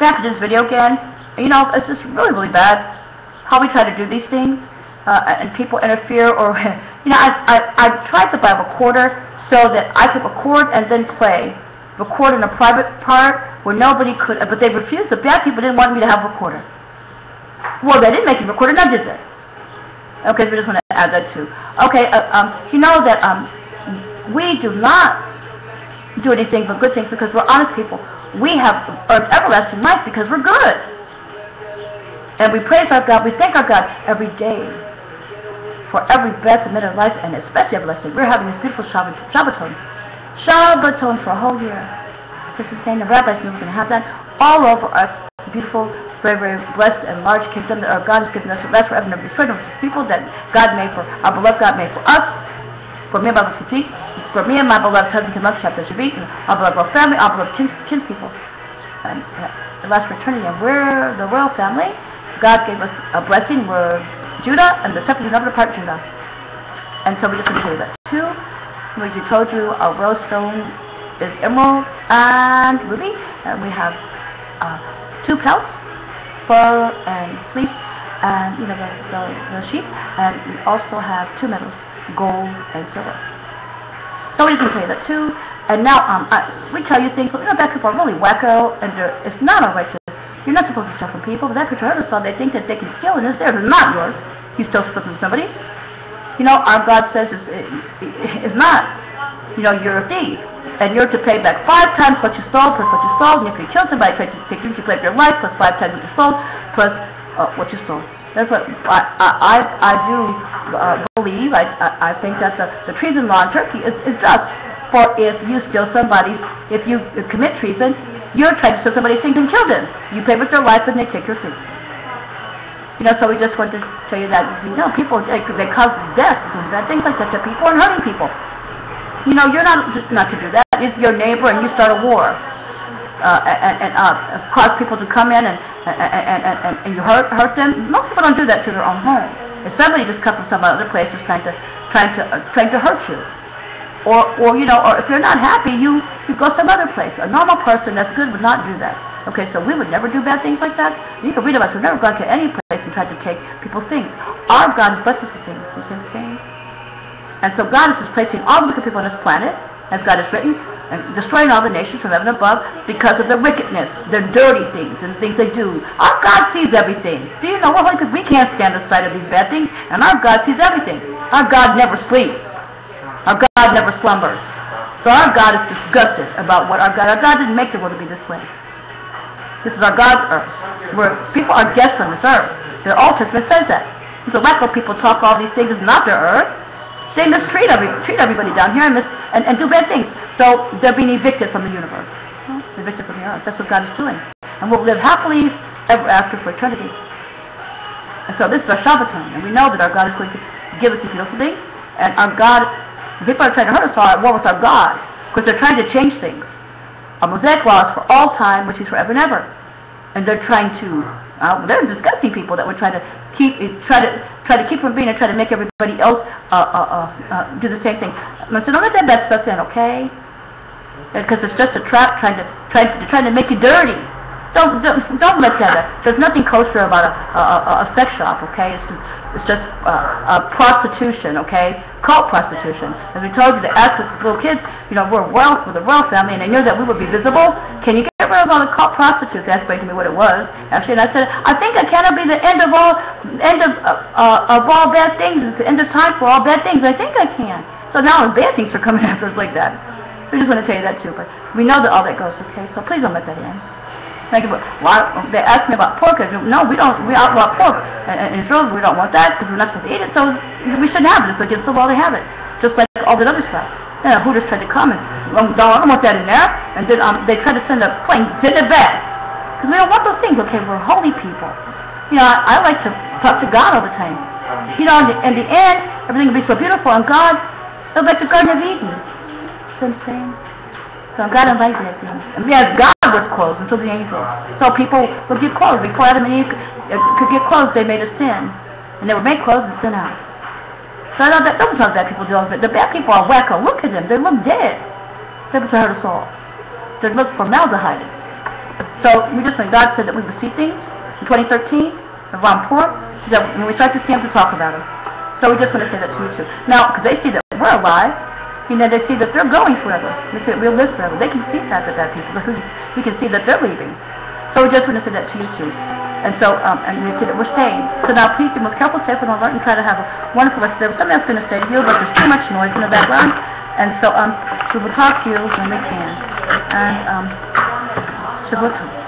have to do this video again. You know, it's just really, really bad how we try to do these things, and people interfere, or, you know, I tried to buy a recorder so that I could record and then record in a private part where nobody could, but they refused. The bad people didn't want me to have a recorder. Well, they didn't make me record it, and I did that. Okay, so we just want to add that too. Okay, you know that we do not do anything but good things because we're honest people. We have earned everlasting life because we're good. And we praise our God, we thank our God every day for every breath of life, and especially everlasting. We're having this beautiful Shabbaton for a whole year. Sister saying the rabbis knew we're going to have that all over our beautiful, very, very blessed and large kingdom that our God has given us. So that's forever and ever. It's the people that God made for, our beloved God made for us, for me and my beloved Shavit, for me and my beloved husband, Chapter Shavit, and our beloved family, our beloved kinspeople, and the last for eternity. And we're the royal family. God gave us a blessing. We're Judah, and the separate number part Judah. And so we just want to tell you that too. We just told you our rose stone is emerald and ruby, and we have 2 pelts, fur and fleece, and you know the sheep, and we also have 2 metals, gold and silver. So we just want to tell you that too. And now we tell you things, but you know that people are really wacko, and it's not alright to. You're not supposed to steal from people, but that picture heard us all. They think that they can steal, and it's theirs. It's not yours. You still steal from somebody. You know, our God says it's not. You know, you're a thief, and you're to pay back 5 times what you stole, plus what you stole. And if you kill somebody, try to take you to play your life, plus 5 times what you stole, plus what you stole. That's what I do believe. I think that the treason law in Turkey is just. For if you steal somebody, if you commit treason, you're trying to steal somebody's things and kill them. You pay with their life and they take your things. You know, so we just want to tell you that, you know, people, they cause death and bad things like that to people and hurting people. You know, you're not to do that. It's your neighbor and you start a war. And cause people to come in and you hurt them. Most people don't do that to their own home. If somebody just comes from some other place is trying to hurt you. Or you know, or if you're not happy, you go some other place. A normal person that's good would not do that. Okay, so we would never do bad things like that. You can read about us. We've never gone to any place and tried to take people's things. Our God has blessed us with things. You see what I'm saying? And so God is just placing all the wicked people on this planet, as God has written, and destroying all the nations from heaven above because of their wickedness, their dirty things, and the things they do. Our God sees everything. Do you know what? Because we can't stand the sight of these bad things, and our God sees everything. Our God never sleeps. Our God never slumbers. So our God is disgusted about what our God didn't make the world to be this way. This is our God's earth, where people are guests on this earth. The Old Testament says that. So wacko people talk all these things. It's not their earth. They mistreat everybody down here and do bad things. So they're being evicted from the universe. Evicted from the earth. That's what God is doing. And we'll live happily ever after for eternity. And so this is our Shabbaton. And we know that our God is going to give us these beautiful things. And our God, people are trying to hurt us all at war with our God because they're trying to change things. Our Mosaic law is for all time, which is forever and ever. And they're trying to, they're disgusting people that would try to keep from being and try to make everybody else do the same thing. So don't let that bad stuff in, okay? Because it's just a trap trying to make you dirty. Don't let that. There's nothing kosher about a sex shop, okay? It's just prostitution, okay? Cult prostitution. As we told you, they asked us as little kids, you know, we're the royal family, and they knew that we would be visible. Can you get rid of all the cult prostitutes? They explained to me what it was, actually, and I said, I think it cannot be the end of all bad things. It's the end of time for all bad things. I think I can. So now bad things are coming after us like that. We just want to tell you that too, but we know that all that goes, okay? So please don't let that in. Thank you. They asked me about pork. No, we don't. We outlaw pork. In Israel, we don't want that because we're not supposed to eat it. So we shouldn't have it. It's against the law to have it. Just like all that other stuff. Yeah, Hooters tried to come and I don't want that in there. And then they tried to send a plane, send it back because we don't want those things. Okay, we're holy people. You know, I like to talk to God all the time. You know, in the end, everything will be so beautiful, and God, it'll be like the Garden of Eden. See what I'm saying? So God invites that thing. And yes, God was clothed, and so the angels. So people would get clothed. Before Adam and Eve could get clothed, they made a sin. And they were made clothed and sin out. So I know that those are bad people dealing with it. The bad people are wacko. Look at them. They look dead. They hurt us all. They look formaldehyde. So we just, when God said that we would see things in 2013, around poor, that when we start to see them, to talk about them. So we just want to say that to you too. Now, because they see that we're alive, they see that they're going forever. They see that we'll live forever. They can see that people. We can see that they're leaving. So we just want to say that to you too. And so, and we see that we're staying. So now please be most careful, safe, and alert, and try to have a wonderful rest of the day. Something else going to say to you, but there's too much noise in the background. And so, we will talk to you when we can. And, Shabbat.